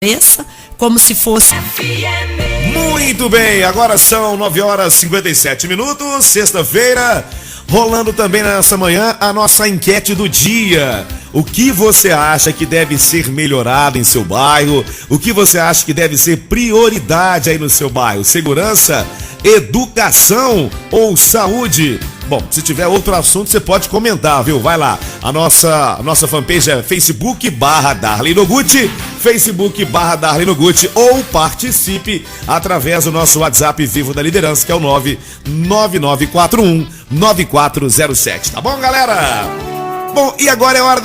cabeça, como se fosse... Muito bem, agora são 9h57, sexta-feira, rolando também nessa manhã a nossa enquete do dia. O que você acha que deve ser melhorado em seu bairro? O que você acha que deve ser prioridade aí no seu bairro? Segurança, educação ou saúde? Bom, se tiver outro assunto, você pode comentar, viu? Vai lá. A nossa fanpage é Facebook/Darley Noguchi, Facebook/Darley Noguchi, ou participe através do nosso WhatsApp Vivo da Liderança, que é o 99941-9407. Tá bom, galera? Bom, e agora é hora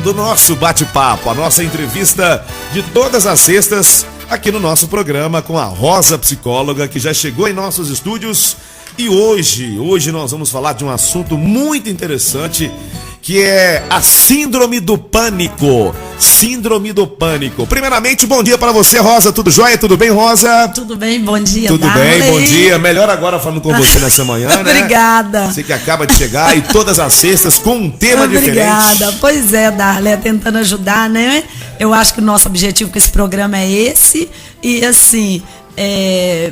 do nosso bate-papo, a nossa entrevista de todas as sextas aqui no nosso programa com a Rosa Psicóloga, que já chegou em nossos estúdios. E hoje nós vamos falar de um assunto muito interessante, que é a síndrome do pânico. Síndrome do pânico. Primeiramente, bom dia para você, Rosa. Tudo jóia? Tudo bem, Rosa? Tudo bem, bom dia, Tudo Darley. bem, bom dia. Melhor agora falando com você nessa manhã, né? Obrigada. Você que acaba de chegar e todas as sextas com um tema diferente. Obrigada. Pois é, Darley, tentando ajudar, né? Eu acho que o nosso objetivo com esse programa é esse. E assim...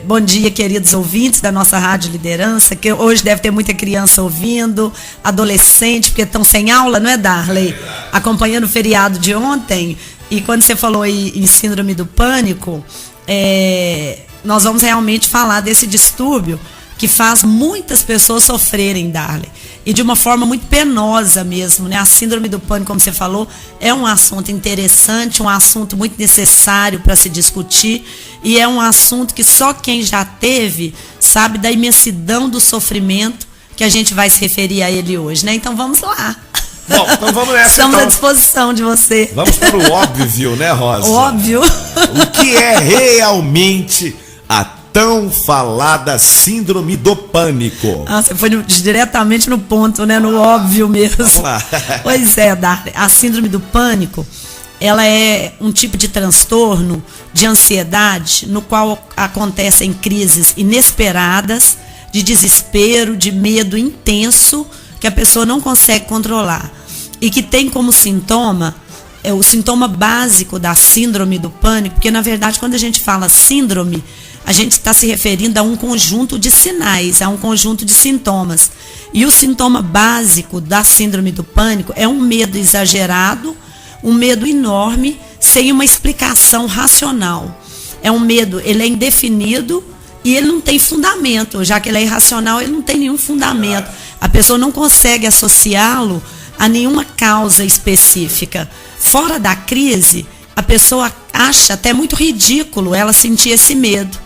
bom dia, queridos ouvintes da nossa Rádio Liderança, que hoje deve ter muita criança ouvindo, adolescente, porque estão sem aula, não é, Darley? Acompanhando o feriado de ontem. E quando você falou em síndrome do pânico, nós vamos realmente falar desse distúrbio que faz muitas pessoas sofrerem, Darley, e de uma forma muito penosa mesmo, né? A síndrome do pânico, como você falou, é um assunto interessante, um assunto muito necessário para se discutir, e é um assunto que só quem já teve sabe da imensidão do sofrimento que a gente vai se referir a ele hoje, né? Então vamos lá. Bom, então vamos nessa. Estamos à disposição de você. Vamos para o óbvio, né, Rosa? Óbvio. O que é realmente a tão falada síndrome do pânico? Você foi diretamente no ponto, né? No óbvio mesmo. Vamos lá. Pois é, Darley, a síndrome do pânico, ela é um tipo de transtorno de ansiedade no qual acontecem crises inesperadas, de desespero, de medo intenso, que a pessoa não consegue controlar. E que tem como sintoma, o sintoma básico da síndrome do pânico, porque na verdade quando a gente fala síndrome, a gente está se referindo a um conjunto de sinais, a um conjunto de sintomas. E o sintoma básico da síndrome do pânico é um medo exagerado, um medo enorme, sem uma explicação racional. É um medo, ele é indefinido e ele não tem fundamento, já que ele é irracional, ele não tem nenhum fundamento. A pessoa não consegue associá-lo a nenhuma causa específica. Fora da crise, a pessoa acha até muito ridículo ela sentir esse medo,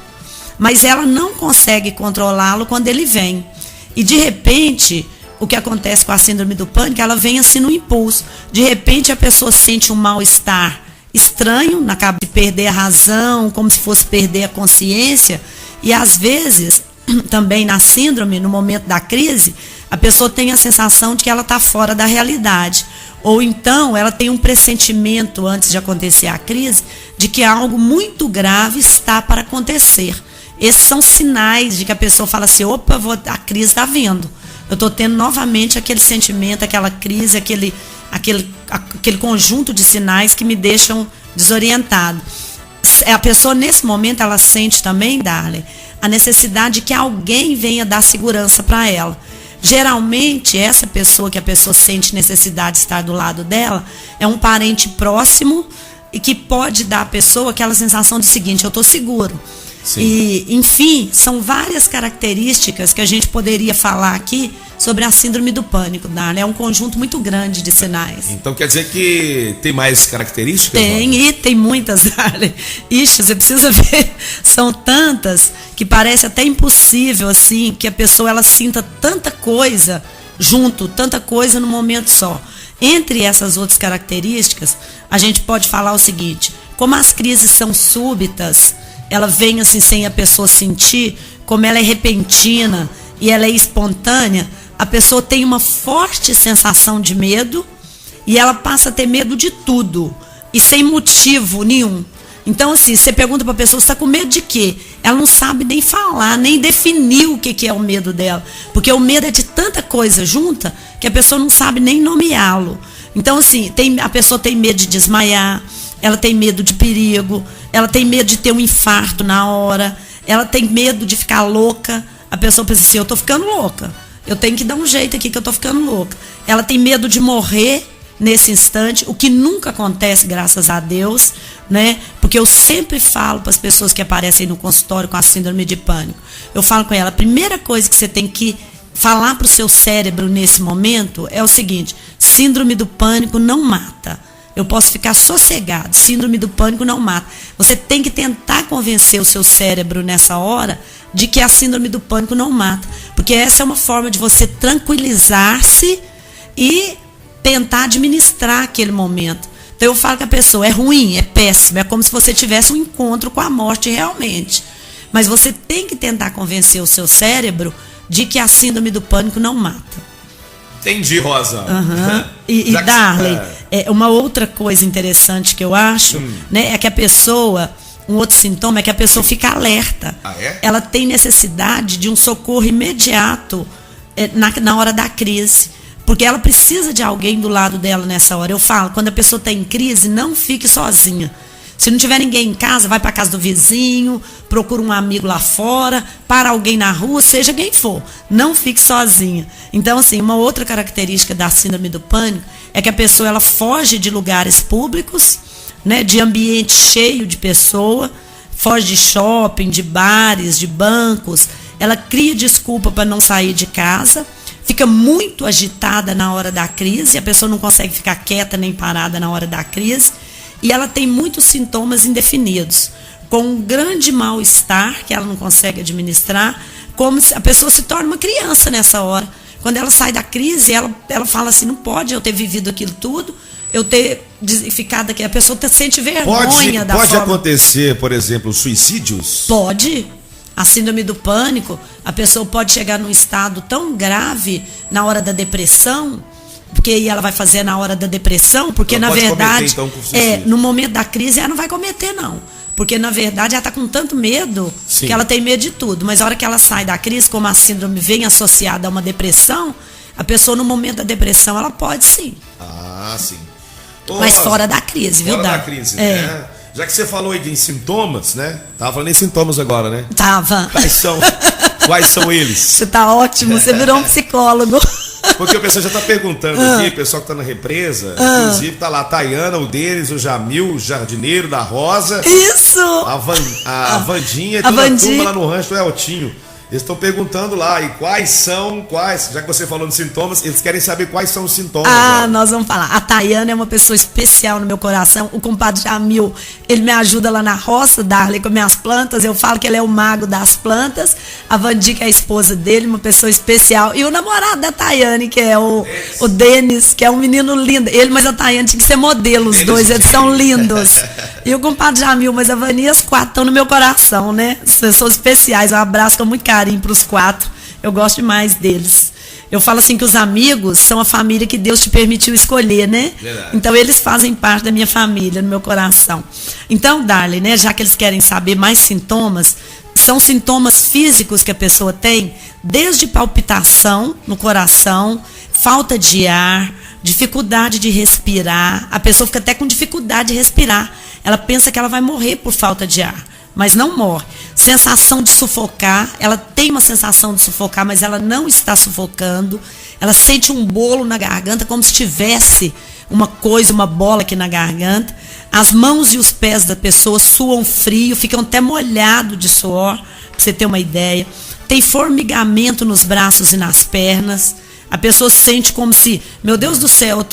mas ela não consegue controlá-lo quando ele vem. E de repente, o que acontece com a síndrome do pânico, ela vem assim no impulso. De repente a pessoa sente um mal-estar estranho, acaba de perder a razão, como se fosse perder a consciência. E às vezes, também na síndrome, no momento da crise, a pessoa tem a sensação de que ela está fora da realidade. Ou então ela tem um pressentimento, antes de acontecer a crise, de que algo muito grave está para acontecer. Esses são sinais de que a pessoa fala assim, opa, a crise está vindo. Eu estou tendo novamente aquele sentimento, aquela crise, aquele conjunto de sinais que me deixam desorientado. A pessoa, nesse momento, ela sente também, Darley, a necessidade de que alguém venha dar segurança para ela. Geralmente, essa pessoa que a pessoa sente necessidade de estar do lado dela é um parente próximo e que pode dar à pessoa aquela sensação de seguinte, eu estou seguro. Sim. E, enfim, são várias características que a gente poderia falar aqui sobre a síndrome do pânico, Darley. É um conjunto muito grande de sinais. Então quer dizer que tem mais características? Tem muitas, Darley. Ixi, você precisa ver. São tantas que parece até impossível, assim, que a pessoa ela sinta tanta coisa junto, tanta coisa no momento só. Entre essas outras características, a gente pode falar o seguinte, como as crises são súbitas, ela vem assim sem a pessoa sentir, como ela é repentina e ela é espontânea, a pessoa tem uma forte sensação de medo e ela passa a ter medo de tudo e sem motivo nenhum. Então assim, você pergunta para a pessoa, você está com medo de quê? Ela não sabe nem falar, nem definir o que é o medo dela, porque o medo é de tanta coisa junta que a pessoa não sabe nem nomeá-lo. Então assim, a pessoa tem medo de desmaiar, ela tem medo de perigo, ela tem medo de ter um infarto na hora, ela tem medo de ficar louca. A pessoa pensa assim, eu tô ficando louca, eu tenho que dar um jeito aqui que eu tô ficando louca. Ela tem medo de morrer nesse instante, o que nunca acontece, graças a Deus, né? Porque eu sempre falo para as pessoas que aparecem no consultório com a síndrome de pânico, eu falo com ela, a primeira coisa que você tem que falar para o seu cérebro nesse momento é o seguinte: síndrome do pânico não mata. Eu posso ficar sossegado, síndrome do pânico não mata. Você tem que tentar convencer o seu cérebro nessa hora de que a síndrome do pânico não mata. Porque essa é uma forma de você tranquilizar-se e tentar administrar aquele momento. Então eu falo que a pessoa é ruim, é péssima, é como se você tivesse um encontro com a morte realmente. Mas você tem que tentar convencer o seu cérebro de que a síndrome do pânico não mata. Entendi, Rosa. Uhum. E Darley, uma outra coisa interessante que eu acho, né, é que a pessoa, um outro sintoma é que a pessoa fica alerta. Ah, é? Ela tem necessidade de um socorro imediato na hora da crise. Porque ela precisa de alguém do lado dela nessa hora. Eu falo, quando a pessoa está em crise, não fique sozinha. Se não tiver ninguém em casa, vai para a casa do vizinho, procura um amigo lá fora, para alguém na rua, seja quem for. Não fique sozinha. Então, assim, uma outra característica da síndrome do pânico é que a pessoa ela foge de lugares públicos, né, de ambiente cheio de pessoa, foge de shopping, de bares, de bancos. Ela cria desculpa para não sair de casa, fica muito agitada na hora da crise, a pessoa não consegue ficar quieta nem parada na hora da crise. E ela tem muitos sintomas indefinidos, com um grande mal-estar que ela não consegue administrar, como se a pessoa se torna uma criança nessa hora. Quando ela sai da crise, ela fala assim, não pode eu ter vivido aquilo tudo, eu ter ficado aqui. A pessoa sente vergonha da forma. Pode acontecer, por exemplo, suicídios? Pode. A síndrome do pânico, a pessoa pode chegar num estado tão grave na hora da depressão, porque aí ela vai fazer na hora da depressão, porque ela na verdade, cometer, então, no momento da crise ela não vai cometer não, porque na verdade ela está com tanto medo, sim, que ela tem medo de tudo, mas a hora que ela sai da crise, como a síndrome vem associada a uma depressão, a pessoa no momento da depressão ela pode sim. Ah, sim. Mas fora da crise, viu, Fora da crise, né? Já que você falou aí de sintomas, né? Tava falando em sintomas agora, né? Tava. Quais são eles? Você tá ótimo, você virou um psicólogo. Porque o pessoal já está perguntando aqui, o pessoal que está na represa, inclusive tá lá a Tayana, o Denis, o Jamil, o jardineiro da Rosa. Isso! A Vandinha e toda a turma lá no rancho do Eltinho. Eles estão perguntando lá, e já que você falou de sintomas, eles querem saber quais são os sintomas. Nós vamos falar. A Tayana é uma pessoa especial no meu coração. O compadre Jamil, ele me ajuda lá na roça, Darley, com minhas plantas. Eu falo que ele é o mago das plantas. A Vandi, que é a esposa dele, uma pessoa especial. E o namorado da Tayane, que é o Denis, que é um menino lindo. Ele, mas a Tayane tinha que ser modelo, os dois, eles são lindos. E o compadre Jamil, mas a Vani, as quatro estão no meu coração, né? Pessoas especiais. Um abraço com muito carinho para os quatro. Eu gosto demais deles. Eu falo assim que os amigos são a família que Deus te permitiu escolher, né? Verdade. Então eles fazem parte da minha família, no meu coração. Então, Darley, né, já que eles querem saber mais sintomas, são sintomas físicos que a pessoa tem, desde palpitação no coração, falta de ar, dificuldade de respirar. A pessoa fica até com dificuldade de respirar. Ela pensa que ela vai morrer por falta de ar, mas não morre. Sensação de sufocar, ela tem uma sensação de sufocar, mas ela não está sufocando. Ela sente um bolo na garganta, como se tivesse uma bola aqui na garganta. As mãos e os pés da pessoa suam frio, ficam até molhados de suor, para você ter uma ideia. Tem formigamento nos braços e nas pernas. A pessoa sente como se, meu Deus do céu,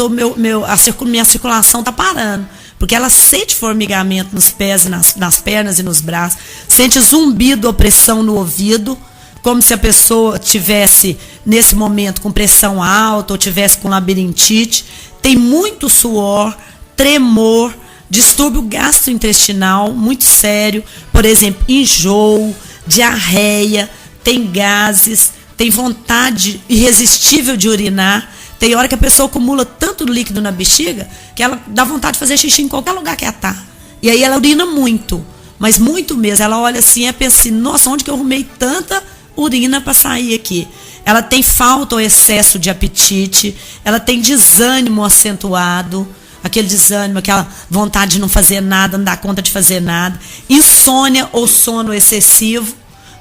minha circulação está parando. Porque ela sente formigamento nos pés, nas pernas e nos braços. Sente zumbido, opressão no ouvido, como se a pessoa tivesse, nesse momento, com pressão alta ou tivesse com labirintite. Tem muito suor, tremor, distúrbio gastrointestinal muito sério. Por exemplo, enjoo, diarreia, tem gases, tem vontade irresistível de urinar. Tem hora que a pessoa acumula tanto líquido na bexiga que ela dá vontade de fazer xixi em qualquer lugar que ela está. E aí ela urina muito, mas muito mesmo. Ela olha assim e pensa assim, nossa, onde que eu arrumei tanta urina para sair aqui? Ela tem falta ou excesso de apetite, ela tem desânimo acentuado, aquele desânimo, aquela vontade de não fazer nada, não dar conta de fazer nada. Insônia ou sono excessivo,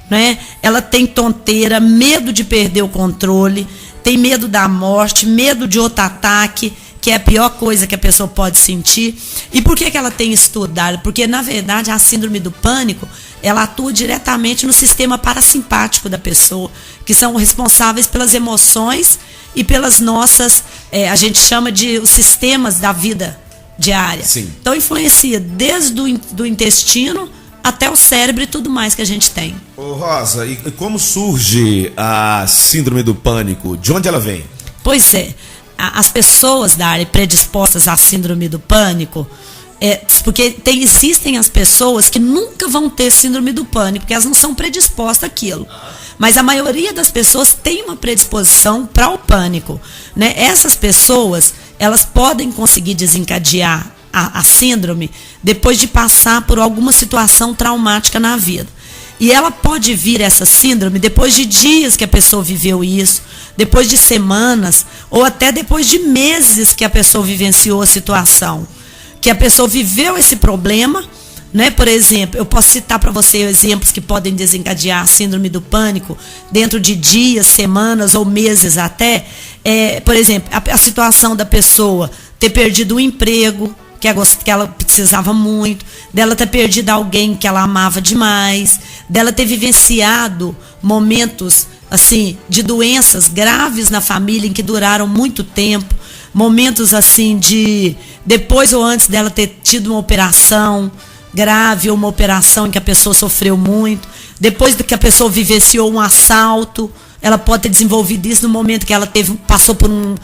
né? Ela tem tonteira, medo de perder o controle, tem medo da morte, medo de outro ataque, que é a pior coisa que a pessoa pode sentir. E por que ela tem isso tudo, Dália? Porque, na verdade, a síndrome do pânico, ela atua diretamente no sistema parasimpático da pessoa, que são responsáveis pelas emoções e pelas nossas, a gente chama de os sistemas da vida diária. Sim. Então, influencia desde do intestino até o cérebro e tudo mais que a gente tem. Ô Rosa, e como surge a síndrome do pânico? De onde ela vem? Pois é, as pessoas da área predispostas à síndrome do pânico, porque existem as pessoas que nunca vão ter síndrome do pânico, porque elas não são predispostas àquilo. Mas a maioria das pessoas tem uma predisposição para o pânico, né? Essas pessoas, elas podem conseguir desencadear a síndrome depois de passar por alguma situação traumática na vida. E ela pode vir, essa síndrome, depois de dias que a pessoa viveu isso, depois de semanas, ou até depois de meses que a pessoa vivenciou a situação. Que a pessoa viveu esse problema, né? Por exemplo, eu posso citar para você exemplos que podem desencadear a síndrome do pânico dentro de dias, semanas ou meses até. Por exemplo, a situação da pessoa ter perdido o emprego, que ela precisava muito, dela ter perdido alguém que ela amava demais, dela ter vivenciado momentos assim de doenças graves na família em que duraram muito tempo, momentos assim de depois ou antes dela ter tido uma operação grave ou uma operação em que a pessoa sofreu muito, depois que a pessoa vivenciou um assalto, ela pode ter desenvolvido isso no momento que ela passou por um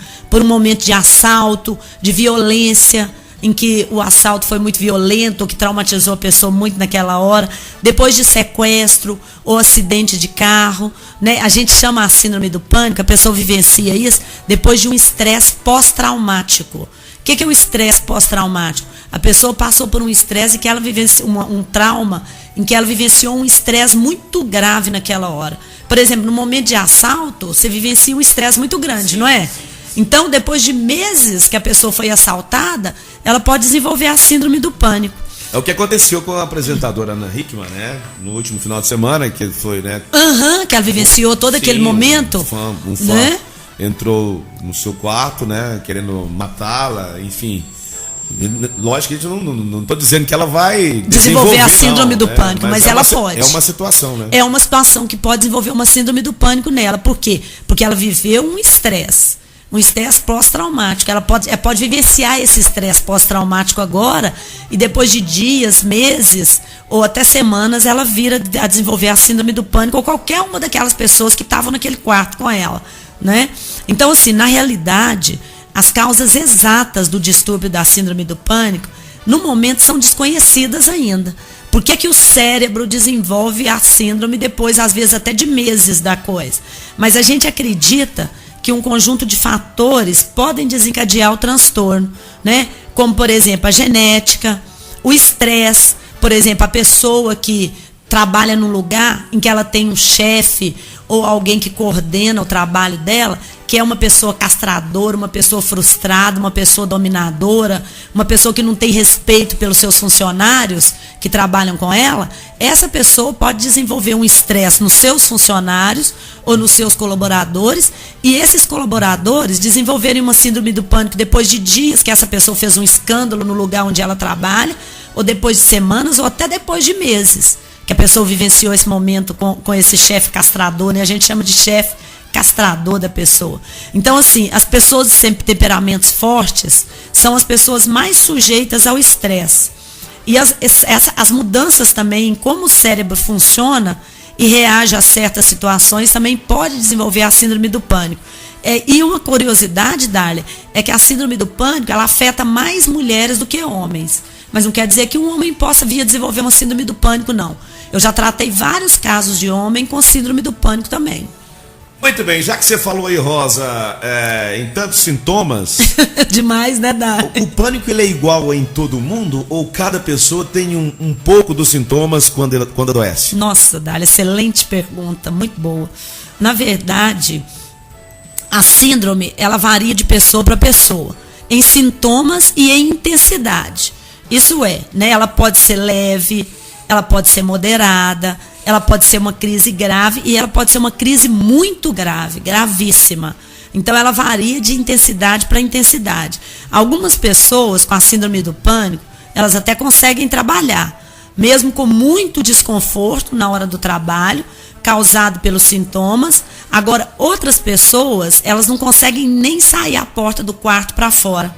momento de assalto, de violência, em que o assalto foi muito violento, ou que traumatizou a pessoa muito naquela hora, depois de sequestro ou acidente de carro, né? A gente chama a síndrome do pânico, a pessoa vivencia isso depois de um estresse pós-traumático. O que é o estresse pós-traumático? A pessoa passou por um estresse que ela vivenciou um trauma, em que ela vivenciou um estresse muito grave naquela hora. Por exemplo, no momento de assalto, você vivencia um estresse muito grande, não é? Então, depois de meses que a pessoa foi assaltada, ela pode desenvolver a síndrome do pânico. É o que aconteceu com a apresentadora Ana Hickman, né? No último final de semana, que foi, né? Que ela vivenciou todo aquele momento. Um fã né? entrou no seu quarto, né? Querendo matá-la, enfim. Lógico que a gente não estou dizendo que ela vai desenvolver a síndrome do pânico, mas ela pode. É uma situação, né? É uma situação que pode desenvolver uma síndrome do pânico nela. Por quê? Porque ela viveu um estresse pós-traumático. Ela pode vivenciar esse estresse pós-traumático agora, e depois de dias, meses ou até semanas, ela vira a desenvolver a síndrome do pânico, ou qualquer uma daquelas pessoas que estavam naquele quarto com ela, né? Então, assim, na realidade, as causas exatas do distúrbio da síndrome do pânico, no momento, são desconhecidas ainda. Por que o cérebro desenvolve a síndrome depois, às vezes, até de meses da coisa? Mas a gente acredita que um conjunto de fatores podem desencadear o transtorno, né? Como, por exemplo, a genética, o estresse, por exemplo, a pessoa que trabalha num lugar em que ela tem um chefe ou alguém que coordena o trabalho dela, que é uma pessoa castradora, uma pessoa frustrada, uma pessoa dominadora, uma pessoa que não tem respeito pelos seus funcionários que trabalham com ela, essa pessoa pode desenvolver um estresse nos seus funcionários ou nos seus colaboradores, e esses colaboradores desenvolverem uma síndrome do pânico depois de dias que essa pessoa fez um escândalo no lugar onde ela trabalha, ou depois de semanas, ou até depois de meses que a pessoa vivenciou esse momento com esse chefe castrador, né? A gente chama de chefe castrador da pessoa. Então, assim, as pessoas de temperamentos fortes são as pessoas mais sujeitas ao estresse. E as mudanças também em como o cérebro funciona e reage a certas situações também pode desenvolver a síndrome do pânico. E uma curiosidade, Dália, é que a síndrome do pânico, ela afeta mais mulheres do que homens. Mas não quer dizer que um homem possa vir a desenvolver uma síndrome do pânico, não. Eu já tratei vários casos de homem com síndrome do pânico também. Muito bem, já que você falou aí, Rosa, em tantos sintomas... Demais, né, Dália? O pânico, ele é igual em todo mundo, ou cada pessoa tem um pouco dos sintomas quando adoece? Nossa, Dália, excelente pergunta, muito boa. Na verdade, a síndrome, ela varia de pessoa para pessoa. em sintomas e em intensidade. Isso é, né? Ela pode ser leve, ela pode ser moderada, ela pode ser uma crise grave e ela pode ser uma crise muito grave, gravíssima. Então, ela varia de intensidade para intensidade. Algumas pessoas com a síndrome do pânico, elas até conseguem trabalhar, mesmo com muito desconforto na hora do trabalho, causado pelos sintomas. Agora, outras pessoas, elas não conseguem nem sair à porta do quarto para fora.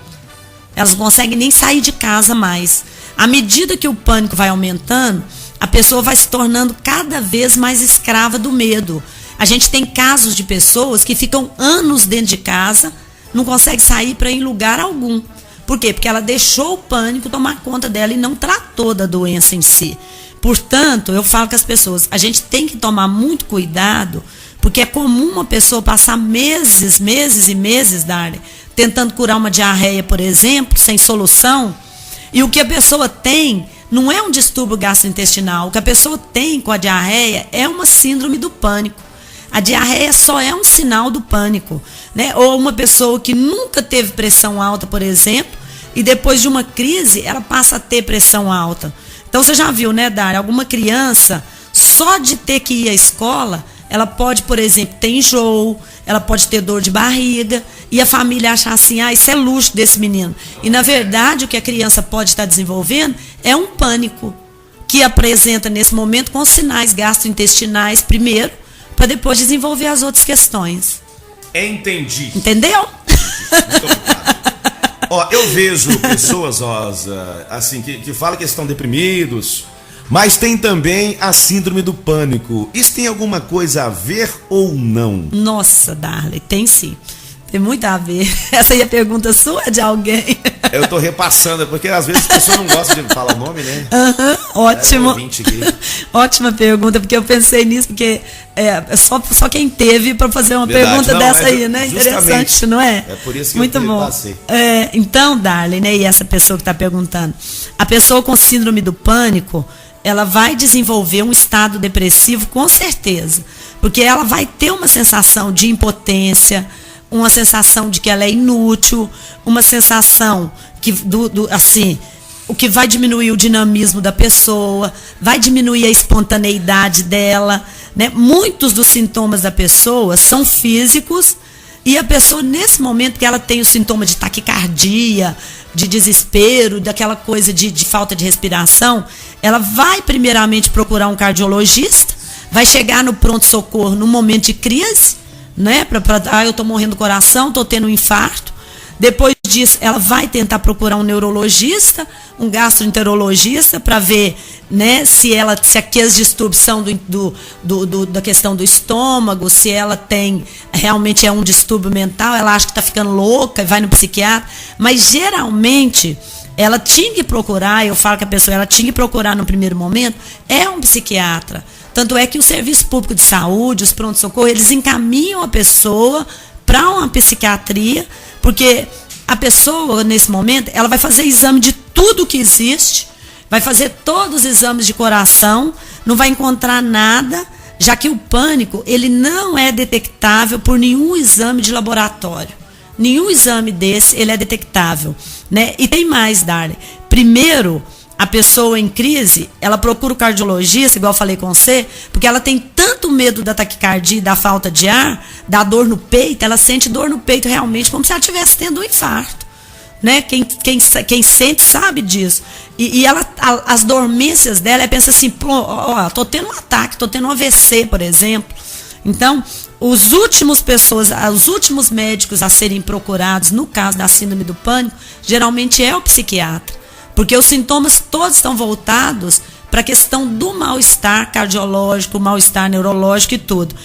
Elas não conseguem nem sair de casa mais. À medida que o pânico vai aumentando, a pessoa vai se tornando cada vez mais escrava do medo. A gente tem casos de pessoas que ficam anos dentro de casa, não conseguem sair para ir em lugar algum. Por quê? Porque ela deixou o pânico tomar conta dela e não tratou da doença em si. Portanto, eu falo com as pessoas, a gente tem que tomar muito cuidado, porque é comum uma pessoa passar meses e meses, Darley, tentando curar uma diarreia, por exemplo, sem solução, e o que a pessoa tem não é um distúrbio gastrointestinal, o que a pessoa tem com a diarreia é uma síndrome do pânico. A diarreia só é um sinal do pânico, né? Ou uma pessoa que nunca teve pressão alta, por exemplo, e depois de uma crise, ela passa a ter pressão alta. Então, você já viu, né, Dária? Alguma criança, só de ter que ir à escola, ela pode, por exemplo, ter enjoo, ela pode ter dor de barriga, e a família achar assim, isso é luxo desse menino. E, na verdade, o que a criança pode estar desenvolvendo é um pânico, que apresenta nesse momento com sinais gastrointestinais primeiro, para depois desenvolver as outras questões. Entendi. Entendeu? Muito obrigado. Eu vejo pessoas, assim, que falam que estão deprimidos, mas tem também a síndrome do pânico. Isso tem alguma coisa a ver ou não? Nossa, Darley, tem sim. Tem muito a ver. Essa aí é a pergunta sua, é de alguém? Eu tô repassando, porque às vezes a pessoa não gosta de falar o nome, né? Ótimo. Ótima pergunta, porque eu pensei nisso, porque só quem teve para fazer uma pergunta dessa aí, né? Interessante, não é? É por isso que muito eu bom. passei. Então, Darley, né, e essa pessoa que está perguntando, a pessoa com síndrome do pânico, ela vai desenvolver um estado depressivo com certeza, porque ela vai ter uma sensação de impotência, uma sensação de que ela é inútil, uma sensação que, assim, o que vai diminuir o dinamismo da pessoa, vai diminuir a espontaneidade dela, né? Muitos dos sintomas da pessoa são físicos e a pessoa, nesse momento que ela tem o sintoma de taquicardia, de desespero, daquela coisa de falta de respiração, ela vai primeiramente procurar um cardiologista, vai chegar no pronto-socorro no momento de crise, né? Eu estou morrendo do coração, estou tendo um infarto. Depois disso, ela vai tentar procurar um neurologista, um gastroenterologista, para ver, né, se aqueles distúrbios são da questão do estômago, se ela tem, realmente é um distúrbio mental, ela acha que está ficando louca e vai no psiquiatra. Mas, geralmente, ela tinha que procurar, eu falo que a pessoa, ela tinha que procurar no primeiro momento, é um psiquiatra. Tanto é que o Serviço Público de Saúde, os pronto-socorro, eles encaminham a pessoa para uma psiquiatria, porque a pessoa, nesse momento, ela vai fazer exame de tudo que existe, vai fazer todos os exames de coração, não vai encontrar nada, já que o pânico, ele não é detectável por nenhum exame de laboratório. Nenhum exame desse, ele é detectável, né? E tem mais, Darley. Primeiro, a pessoa em crise, ela procura o cardiologista, igual eu falei com você, porque ela tem tanto medo da taquicardia, da falta de ar, da dor no peito, ela sente dor no peito realmente como se ela estivesse tendo um infarto, né? Quem sente sabe disso. E as dormências dela, pensa assim, tô tendo um ataque, tô tendo um AVC, por exemplo. Então, os últimos médicos a serem procurados, no caso da síndrome do pânico, geralmente é o psiquiatra. Porque os sintomas todos estão voltados para a questão do mal-estar cardiológico, mal-estar neurológico e tudo.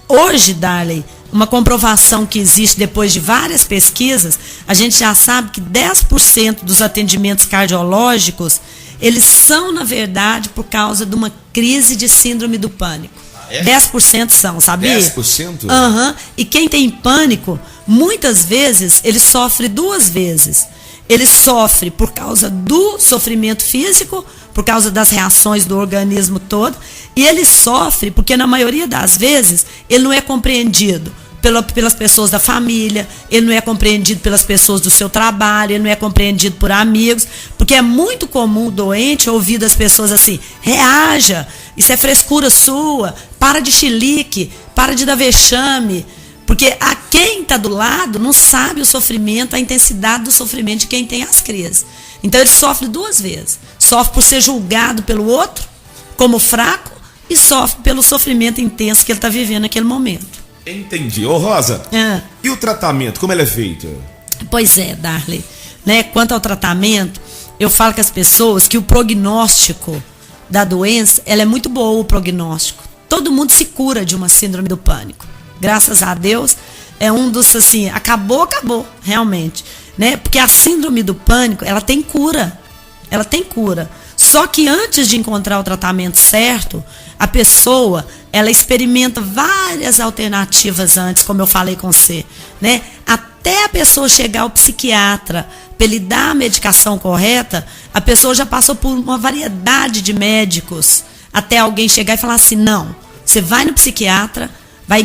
Hoje, Darley, uma comprovação que existe depois de várias pesquisas, a gente já sabe que 10% dos atendimentos cardiológicos, eles são, na verdade, por causa de uma crise de síndrome do pânico. 10% são, sabia? 10%? Uhum. E quem tem pânico, muitas vezes, ele sofre duas vezes. Ele sofre por causa do sofrimento físico, por causa das reações do organismo todo, e ele sofre porque, na maioria das vezes, ele não é compreendido pelas pessoas da família, ele não é compreendido pelas pessoas do seu trabalho, ele não é compreendido por amigos, porque é muito comum o doente ouvir das pessoas assim: reaja, isso é frescura sua, para de chilique, para de dar vexame, porque a quem está do lado não sabe o sofrimento, a intensidade do sofrimento de quem tem as crises. Então ele sofre duas vezes, sofre por ser julgado pelo outro como fraco e sofre pelo sofrimento intenso que ele está vivendo naquele momento. Entendi. Ô Rosa, e o tratamento, como ele é feito? Pois é, Darley, né? Quanto ao tratamento, eu falo com as pessoas que o prognóstico da doença, ela é muito boa, o prognóstico. Todo mundo se cura de uma síndrome do pânico. Graças a Deus, é um dos, assim, acabou, realmente, né? Porque a síndrome do pânico, ela tem cura. Ela tem cura. Só que antes de encontrar o tratamento certo, a pessoa, ela experimenta várias alternativas antes, como eu falei com você, né? Até a pessoa chegar ao psiquiatra, para ele dar a medicação correta, a pessoa já passou por uma variedade de médicos, até alguém chegar e falar assim: não, você vai no psiquiatra,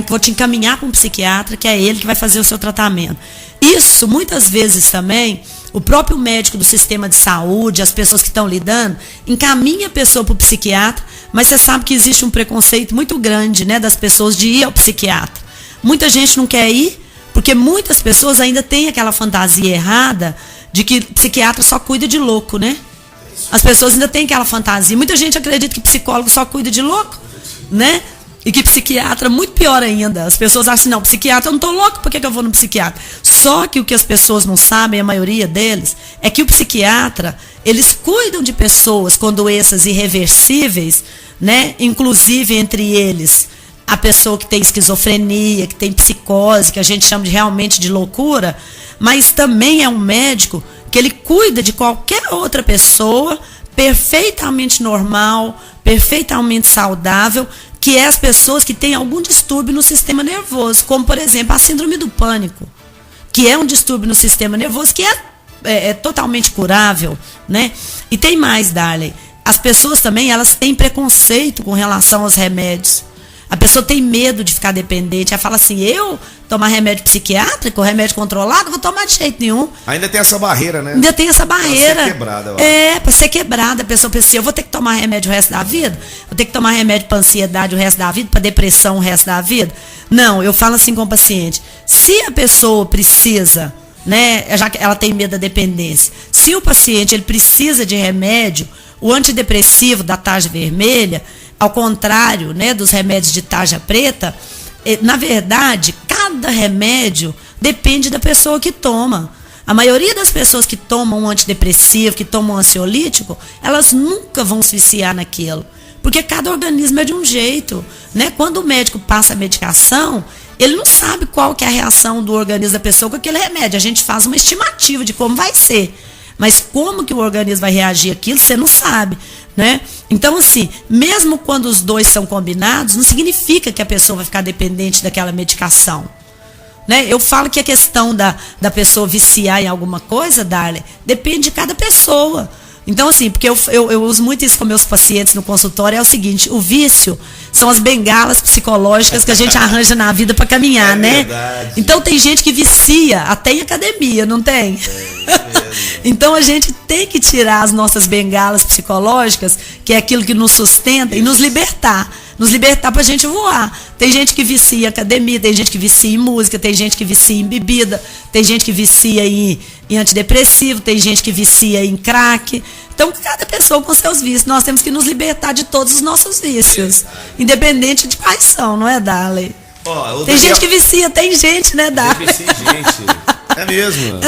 vou te encaminhar para um psiquiatra, que é ele que vai fazer o seu tratamento. Isso, muitas vezes também, o próprio médico do sistema de saúde, as pessoas que estão lidando, encaminha a pessoa para o psiquiatra, mas você sabe que existe um preconceito muito grande, né, das pessoas de ir ao psiquiatra. Muita gente não quer ir, porque muitas pessoas ainda têm aquela fantasia errada de que psiquiatra só cuida de louco, né? As pessoas ainda têm aquela fantasia. Muita gente acredita que psicólogo só cuida de louco, né? E que psiquiatra, muito pior ainda. As pessoas acham assim: não, psiquiatra, eu não estou louco, por que eu vou no psiquiatra? Só que o que as pessoas não sabem, a maioria deles, é que o psiquiatra, eles cuidam de pessoas com doenças irreversíveis, né? Inclusive entre eles a pessoa que tem esquizofrenia, que tem psicose, que a gente chama realmente de loucura, mas também é um médico que ele cuida de qualquer outra pessoa perfeitamente normal, perfeitamente saudável, que é as pessoas que têm algum distúrbio no sistema nervoso, como, por exemplo, a síndrome do pânico, que é um distúrbio no sistema nervoso que é totalmente curável, né? E tem mais, Darley. As pessoas também, elas têm preconceito com relação aos remédios. A pessoa tem medo de ficar dependente. Ela fala assim: eu tomar remédio psiquiátrico, remédio controlado, não vou tomar de jeito nenhum. Ainda tem essa barreira, né? Ainda tem essa barreira. Pra ser quebrada. Pra ser quebrada. A pessoa pensa assim: eu vou ter que tomar remédio o resto da vida? Vou ter que tomar remédio para ansiedade o resto da vida? Para depressão o resto da vida? Não, eu falo assim com o paciente: se a pessoa precisa, né, já que ela tem medo da dependência, se o paciente ele precisa de remédio, o antidepressivo da tarja vermelha, ao contrário, né, dos remédios de tarja preta, na verdade, cada remédio depende da pessoa que toma. A maioria das pessoas que tomam um antidepressivo, que tomam um ansiolítico, elas nunca vão se viciar naquilo. Porque cada organismo é de um jeito, né? Quando o médico passa a medicação, ele não sabe qual que é a reação do organismo da pessoa com aquele remédio. A gente faz uma estimativa de como vai ser. Mas como que o organismo vai reagir àquilo, você não sabe, né? Então, assim, mesmo quando os dois são combinados, não significa que a pessoa vai ficar dependente daquela medicação, né? Eu falo que a questão da pessoa viciar em alguma coisa, Darley, depende de cada pessoa. Então, assim, porque eu uso muito isso com meus pacientes no consultório, é o seguinte: o vício são as bengalas psicológicas que a gente arranja na vida para caminhar, né? Verdade. Então tem gente que vicia até em academia, não tem? Então a gente tem que tirar as nossas bengalas psicológicas, que é aquilo que nos sustenta, e nos libertar pra gente voar. Tem gente que vicia em academia, tem gente que vicia em música, tem gente que vicia em bebida, tem gente que vicia em antidepressivo, tem gente que vicia em crack. Então, cada pessoa com seus vícios, nós temos que nos libertar de todos os nossos vícios, independente de quais são, não é, Darley? Tem gente que vicia, tem gente, né, Darley? Tem gente. É mesmo.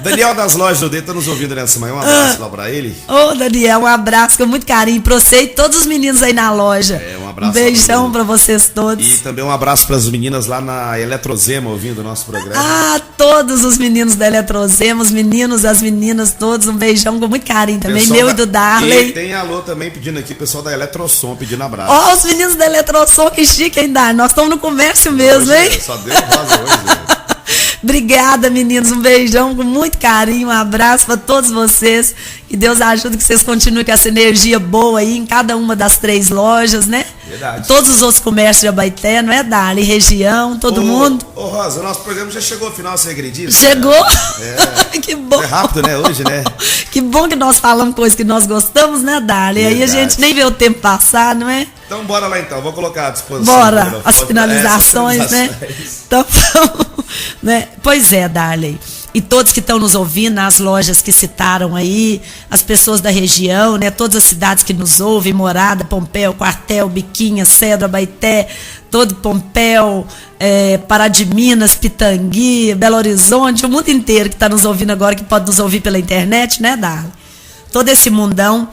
Daniel das Lojas do Dedo está nos ouvindo nessa manhã. Um abraço lá pra ele. Ô, Daniel, um abraço com muito carinho pra você e todos os meninos aí na loja. Um abraço. Um beijão pra vocês todos. E também um abraço para as meninas lá na Eletrozema ouvindo o nosso programa. Ah, todos os meninos da Eletrozema, os meninos, as meninas, todos, um beijão com muito carinho também, pessoal meu e do Darley. E tem alô também pedindo aqui, pessoal da Eletrosom pedindo abraço. Ó, os meninos da Eletrosom, que chique, hein, Darley? Nós estamos no comércio mesmo, hoje, hein? Só deu rosa hoje, né? Obrigada, meninos. Um beijão com muito carinho. Um abraço para todos vocês. Que Deus ajude que vocês continuem com essa energia boa aí em cada uma das 3 lojas, né? Verdade. Todos os outros comércios de Abaeté, não é, Dali? Região, todo mundo. Ô, Rosa, o nosso programa já chegou ao final, você acredita? Chegou? Que bom. É rápido, né, hoje, né? Que bom que nós falamos coisas que nós gostamos, né, Dali? Aí a gente nem vê o tempo passar, não é? Então bora lá então, vou colocar à disposição. Bora, as finalizações, né? Então, né? Pois é, Darley. E todos que estão nos ouvindo, nas lojas que citaram aí, as pessoas da região, né? Todas as cidades que nos ouvem, Morada, Pompéu, Quartel, Biquinha, Cedro, Abaeté, todo Pompéu, Pará de Minas, Pitangui, Belo Horizonte, o mundo inteiro que está nos ouvindo agora, que pode nos ouvir pela internet, né, Darley? Todo esse mundão.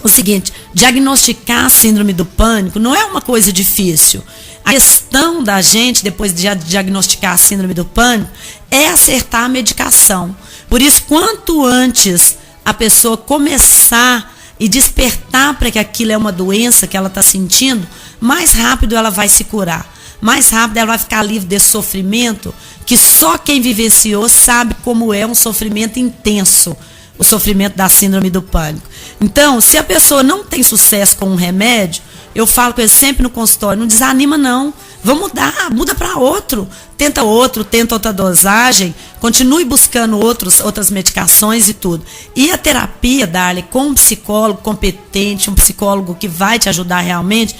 O seguinte, diagnosticar a síndrome do pânico não é uma coisa difícil. A questão da gente, depois de diagnosticar a síndrome do pânico, é acertar a medicação. Por isso, quanto antes a pessoa começar e despertar para que aquilo é uma doença que ela está sentindo, mais rápido ela vai se curar. Mais rápido ela vai ficar livre desse sofrimento, que só quem vivenciou sabe como é um sofrimento intenso. O sofrimento da síndrome do pânico. Então, se a pessoa não tem sucesso com um remédio, eu falo com ele sempre no consultório, não desanima não, vamos mudar, muda para outro, tenta outra dosagem, continue buscando outras medicações e tudo. E a terapia, Darley, com um psicólogo competente, um psicólogo que vai te ajudar realmente,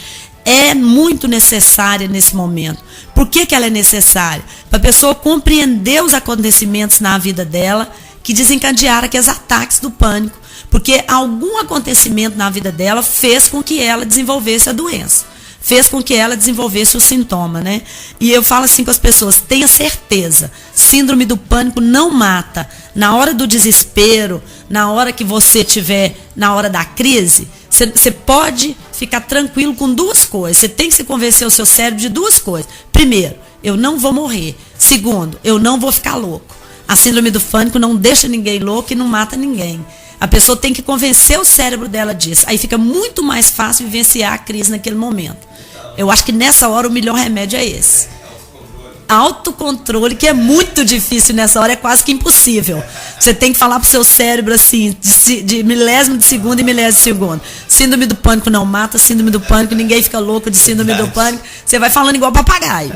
é muito necessária nesse momento. Por que ela é necessária? Para a pessoa compreender os acontecimentos na vida dela, que desencadearam aqueles ataques do pânico, porque algum acontecimento na vida dela fez com que ela desenvolvesse a doença, fez com que ela desenvolvesse o sintoma, né? E eu falo assim com as pessoas, tenha certeza, síndrome do pânico não mata. Na hora do desespero, na hora que você tiver, na hora da crise, você pode ficar tranquilo com 2 coisas, você tem que se convencer o seu cérebro de 2 coisas. Primeiro, eu não vou morrer. Segundo, eu não vou ficar louco. A síndrome do pânico não deixa ninguém louco e não mata ninguém. A pessoa tem que convencer o cérebro dela disso. Aí fica muito mais fácil vivenciar a crise naquele momento. Eu acho que nessa hora o melhor remédio é esse. Autocontrole, que é muito difícil nessa hora, é quase que impossível. Você tem que falar pro seu cérebro assim, de milésimo de segundo e milésimo de segundo. Síndrome do pânico não mata, síndrome do pânico, ninguém fica louco de síndrome do pânico. Você vai falando igual papagaio.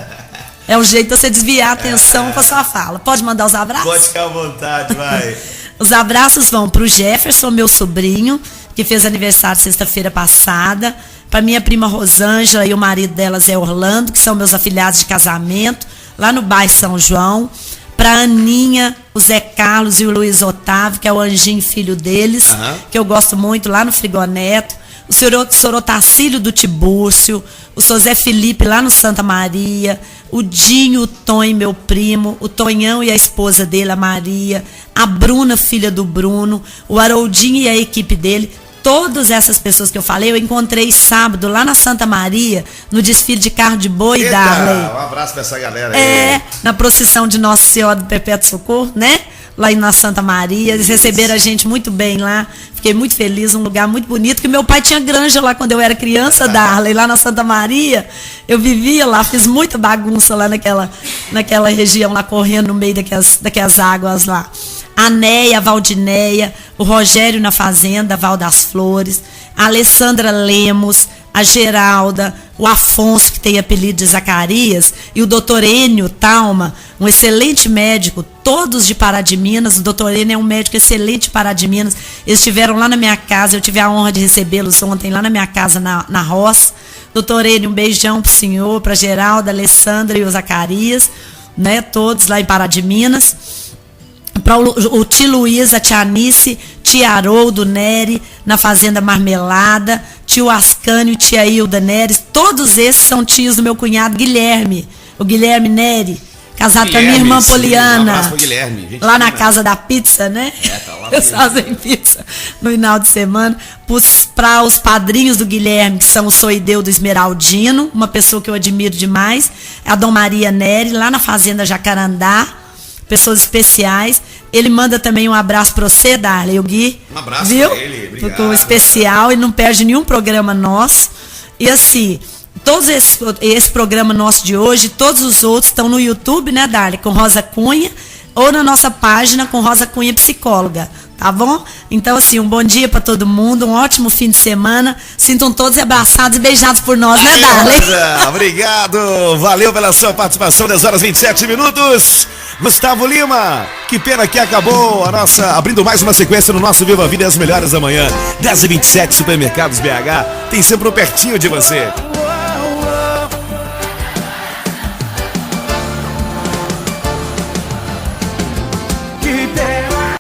É um jeito de você desviar a atenção com a sua fala. Pode mandar os abraços? Pode ficar à vontade, vai. Os abraços vão para o Jefferson, meu sobrinho, que fez aniversário sexta-feira passada. Para minha prima Rosângela e o marido delas é Orlando, que são meus afilhados de casamento, lá no bairro São João. Para a Aninha, o Zé Carlos e o Luiz Otávio, que é o anjinho filho deles, que eu gosto muito, lá no Frigoneto. O senhor Otacílio do Tibúrcio, o senhor Zé Felipe lá no Santa Maria, o Dinho, o Tonho, meu primo, o Tonhão e a esposa dele, a Maria, a Bruna, filha do Bruno, o Haroldinho e a equipe dele. Todas essas pessoas que eu falei, eu encontrei sábado lá na Santa Maria, no desfile de carro de boi, Darley. Um abraço pra essa galera aí. Na procissão de Nossa Senhora do Perpétuo Socorro, né? Lá na Santa Maria, eles receberam a gente muito bem lá, fiquei muito feliz, um lugar muito bonito, que meu pai tinha granja lá quando eu era criança, Darley, lá na Santa Maria, eu vivia lá, fiz muita bagunça lá naquela região, lá correndo no meio daquelas águas lá. A Neia, a Valdineia, o Rogério na Fazenda, Val das Flores, a Alessandra Lemos, a Geralda, o Afonso, que tem apelido de Zacarias, e o doutor Enio Talma, um excelente médico, todos de Pará de Minas. O doutor Enio é um médico excelente de Pará de Minas. Eles estiveram lá na minha casa, eu tive a honra de recebê-los ontem lá na minha casa, na roça. Doutor Enio, um beijão pro senhor, pra Geralda, a Alessandra e o Zacarias, né, todos lá em Pará de Minas. Para o tio Luiz, a tia Anice, tia Haroldo Nery, na Fazenda Marmelada, tio Ascânio, tia Hilda Neres, todos esses são tios do meu cunhado Guilherme, o Guilherme Nery, casado com a minha irmã Poliana, lá na Casa da Pizza, né? Tá lá. Eles fazem pizza no final de semana. Para os padrinhos do Guilherme, que são o Soideu do Esmeraldino, uma pessoa que eu admiro demais, a Dom Maria Nery, lá na Fazenda Jacarandá, pessoas especiais. Ele manda também um abraço para você, Darley, o Gui. Um abraço viu? para ele, obrigado. Ficou especial e não perde nenhum programa nosso. E assim, todos esse programa nosso de hoje, todos os outros estão no YouTube, né, Darly, com Rosa Cunha, ou na nossa página com Rosa Cunha Psicóloga, tá bom? Então, assim, um bom dia para todo mundo, um ótimo fim de semana. Sintam todos abraçados e beijados por nós, né, Darly? Obrigado, valeu pela sua participação, 10h27. Gustavo Lima, que pena que acabou a nossa, abrindo mais uma sequência no nosso Viva a Vida e as melhores da manhã. 10h27, Supermercados BH, tem sempre um pertinho de você.